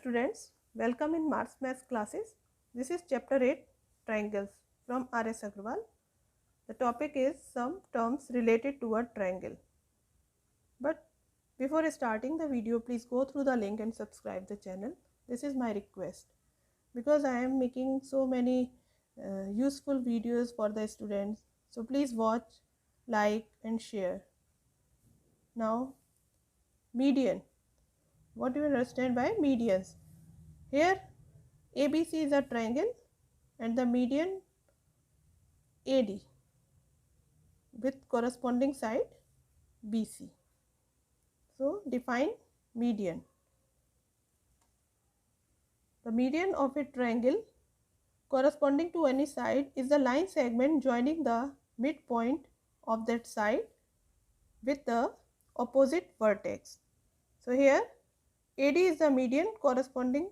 students, welcome in Mars Maths classes. This is chapter 8 Triangles from R.S. Agrawal. The topic is some terms related to a triangle. But before starting the video, please go through the link and subscribe the channel. This is my request because I am making so many useful videos for the students. So please watch, like and share. Now, median. What do you understand by medians? Here ABC is a triangle and the median AD with corresponding side BC. So define median. The median of a triangle corresponding to any side is the line segment joining the midpoint of that side with the opposite vertex. So here AD is the median corresponding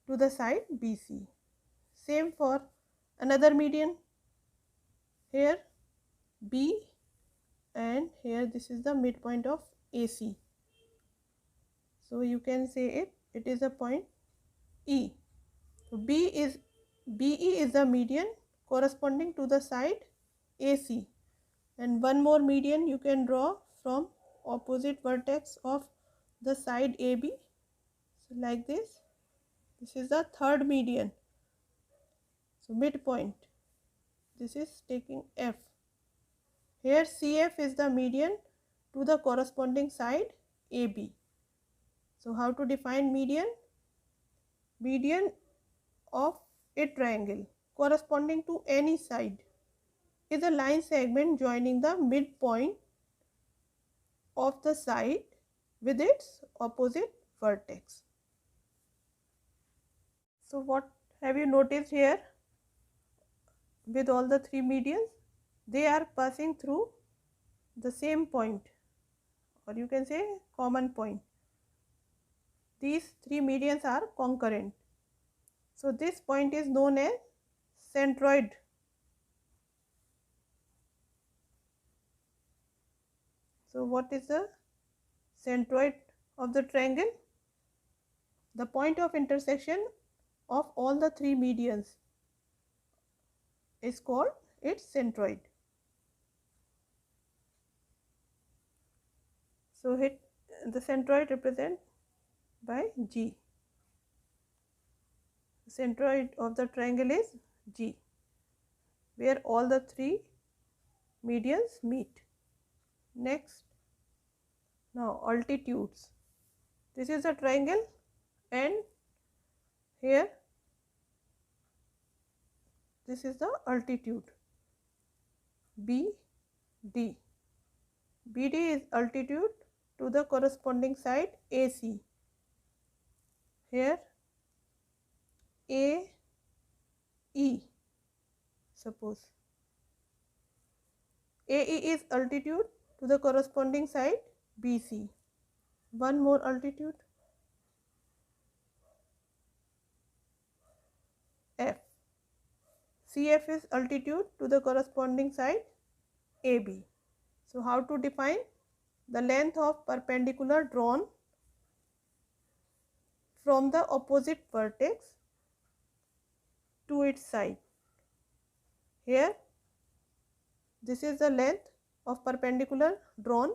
to the side BC. Same for another median. Here B and here this is the midpoint of AC. So you can say it is a point E. So BE is the median corresponding to the side AC, and one more median you can draw from opposite vertex of the side AB. So like this is the third median. So midpoint, this is taking F. Here CF is the median to the corresponding side AB. So how to define median? Median of a triangle corresponding to any side is a line segment joining the midpoint of the side with its opposite vertex. So what have you noticed here with all the three medians? They are passing through the same point, or you can say common point. These three medians are concurrent. So this point is known as centroid. So what is the centroid of the triangle? The point of intersection of all the three medians is called its centroid. So the centroid represented by G. The centroid of the triangle is G, where all the three medians meet. Next, now altitudes. This is a triangle and here this is the altitude BD. BD is altitude to the corresponding side AC. Here AE, suppose AE is altitude to the corresponding side BC. One more altitude F. CF is altitude to the corresponding side AB. So how to define? The length of perpendicular drawn from the opposite vertex to its side. Here this is the length of perpendicular drawn.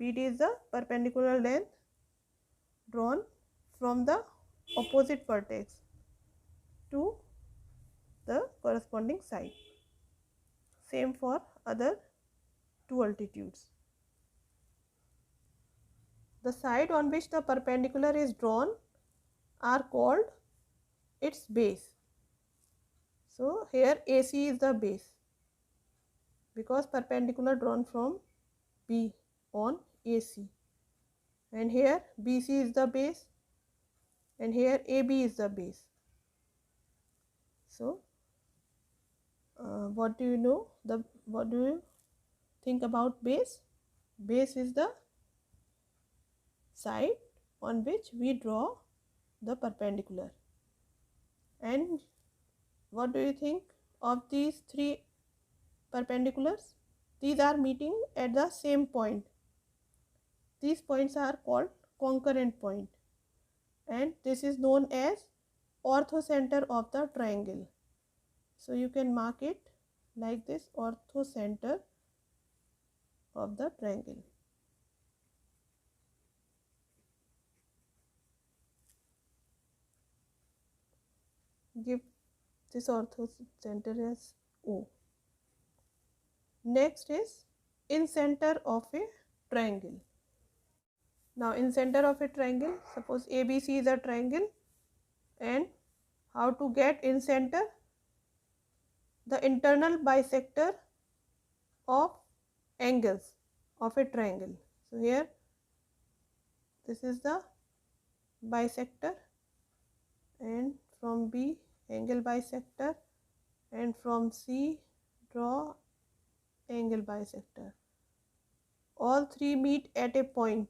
BD is the perpendicular length drawn from the opposite vertex to the corresponding side. Same for other two altitudes. The side on which the perpendicular is drawn are called its base. So here AC is the base because perpendicular drawn from B on AC, and here BC is the base and here AB is the base. So what do you know? What do you think about base? Base is the side on which we draw the perpendicular. And what do you think of these three perpendiculars? These are meeting at the same point. These points are called concurrent point. and this is known as orthocenter of the triangle. So you can mark it like this, orthocenter of the triangle. Give this orthocenter as O. Next is in center of a triangle. Now in center of a triangle, suppose ABC is a triangle, and how to get in center? The internal bisector of angles of a triangle. So here this is the bisector, and from B angle bisector, and from C draw angle bisector. All three meet at a point.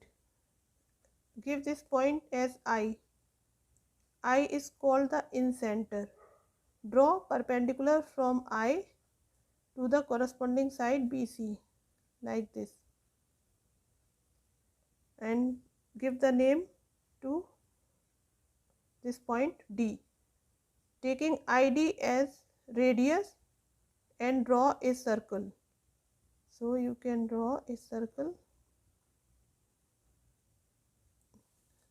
Give this point as I. I is called the incenter. Draw perpendicular from I to the corresponding side BC like this, and give the name to this point D, taking ID as radius, and draw a circle. So you can draw a circle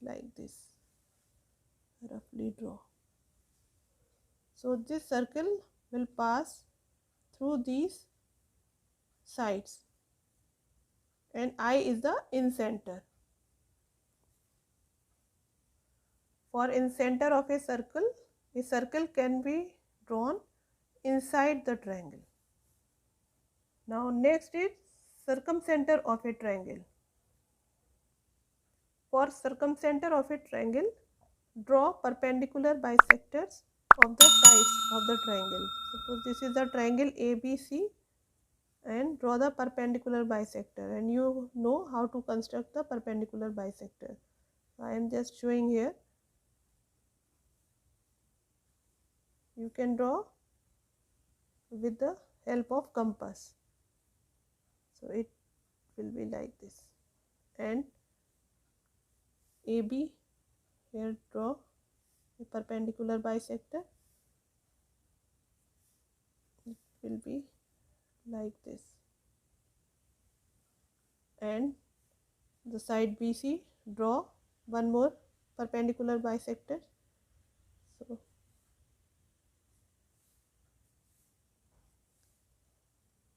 like this, roughly draw. So this circle will pass through these sides, and I is the incenter. For incenter of a circle can be drawn inside the triangle. Now next is circumcenter of a triangle. For circumcenter of a triangle, draw perpendicular bisectors of the sides of the triangle. Suppose this is the triangle ABC, and draw the perpendicular bisector, and you know how to construct the perpendicular bisector. I am just showing here. You can draw with the help of compass. So it will be like this, and AB, here draw a perpendicular bisector. It will be like this, and the side BC, draw one more perpendicular bisector. So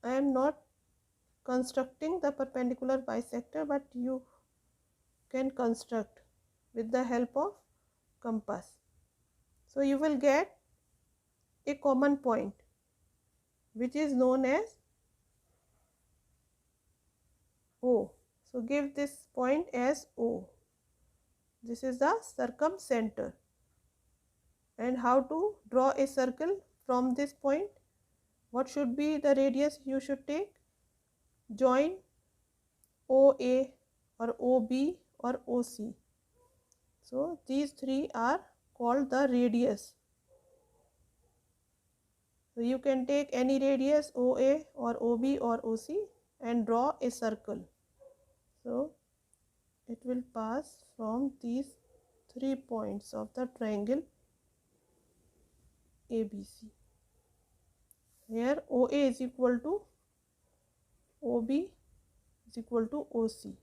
I am not constructing the perpendicular bisector, but you can construct with the help of compass. So you will get a common point which is known as O. So give this point as O. This is the circumcenter. And how to draw a circle from this point? What should be the radius you should take? Join OA or OB or OC. So these three are called the radius. So you can take any radius, OA or OB or OC, and draw a circle. So it will pass from these 3 points of the triangle ABC. Here OA is equal to OB is equal to OC.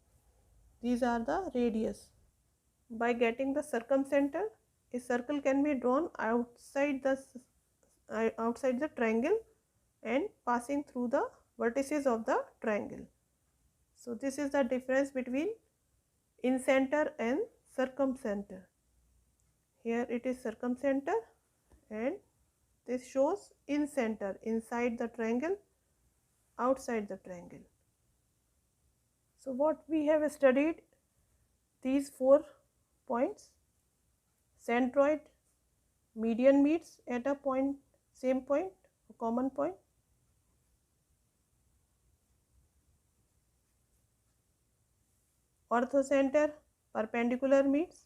These are the radius. By getting the circumcenter, a circle can be drawn outside the triangle and passing through the vertices of the triangle. So this is the difference between incenter and circumcenter. Here it is circumcenter, and this shows incenter, inside the triangle, outside the triangle. So what we have studied, these 4 points: centroid, median meets at a point, same point, a common point. Orthocenter, perpendicular meets.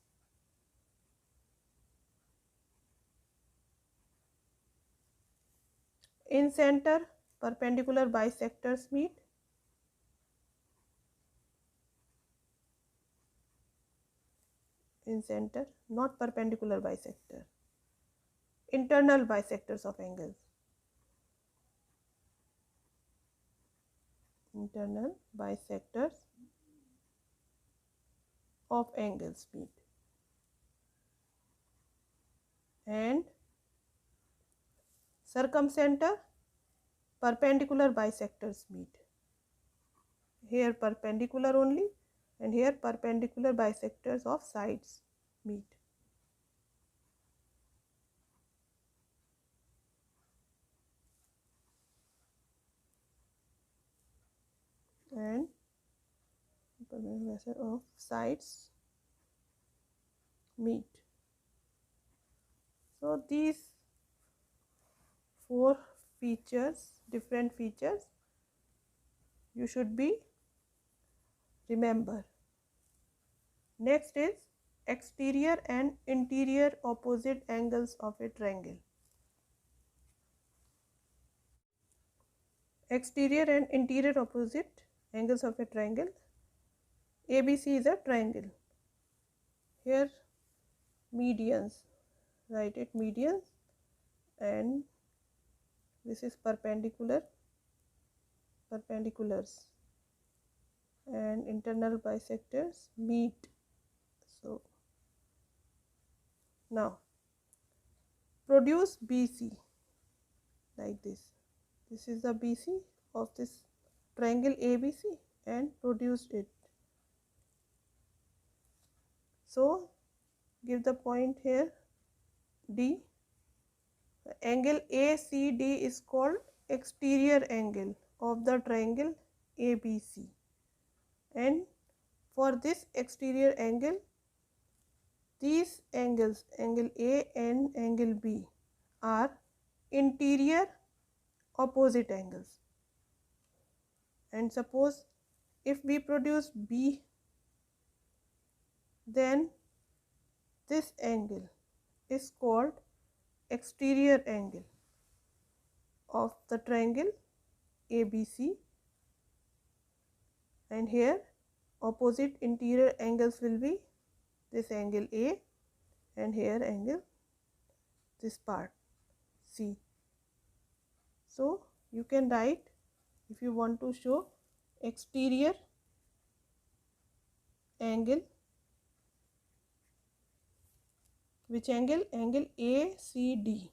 Incenter, perpendicular bisectors meet. in center, not perpendicular bisector. Internal bisectors of angles. Internal bisectors of angles meet. And circumcenter, perpendicular bisectors meet. Here perpendicular only, and here perpendicular bisectors of sides meet. And of sides meet. So these four features, different features, you should be remember. Next is exterior and interior opposite angles of a triangle. Exterior and interior opposite angles of a triangle. ABC is a triangle. Here medians, write it medians, and this is perpendiculars, and internal bisectors meet. So now produce BC like this. This is the BC of this triangle ABC and produced it. So give the point here D. The angle ACD is called exterior angle of the triangle ABC, and for this exterior angle, these angles, angle A and angle B, are interior opposite angles. And suppose if we produce B, then this angle is called exterior angle of the triangle ABC, and here opposite interior angles will be this angle A, and here angle this part C. So you can write, if you want to show exterior angle, which angle? Angle ACD.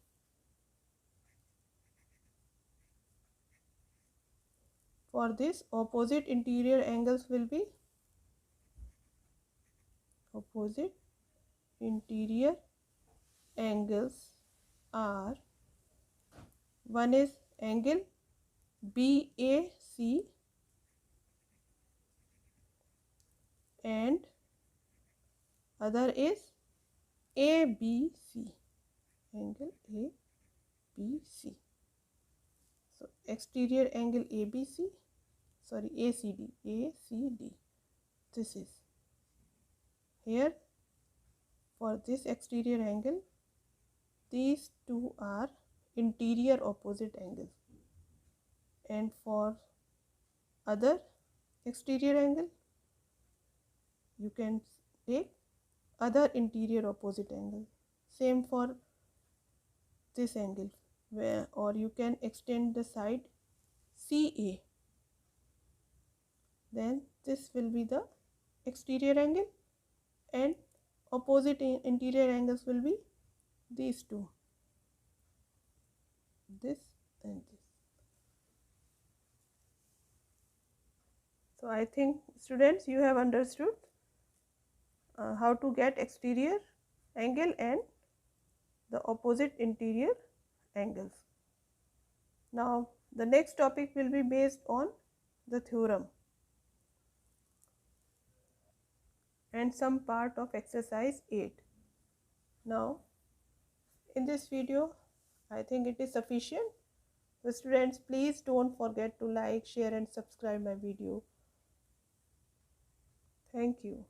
For this, opposite interior angles will be opposite interior angles are, one is angle BAC and other is ABC, angle ABC. So exterior angle ABC, sorry, ACD, this is here. For this exterior angle, these two are interior opposite angles, and for other exterior angle, you can take other interior opposite angle. Same for this angle, where, or you can extend the side CA, then this will be the exterior angle, and opposite interior angles will be these two, this and this. So I think students, you have understood how to get exterior angle and the opposite interior angles. Now the next topic will be based on the theorem and some part of exercise 8. Now in this video, I think it is sufficient. So students, please don't forget to like, share and subscribe my video. Thank you.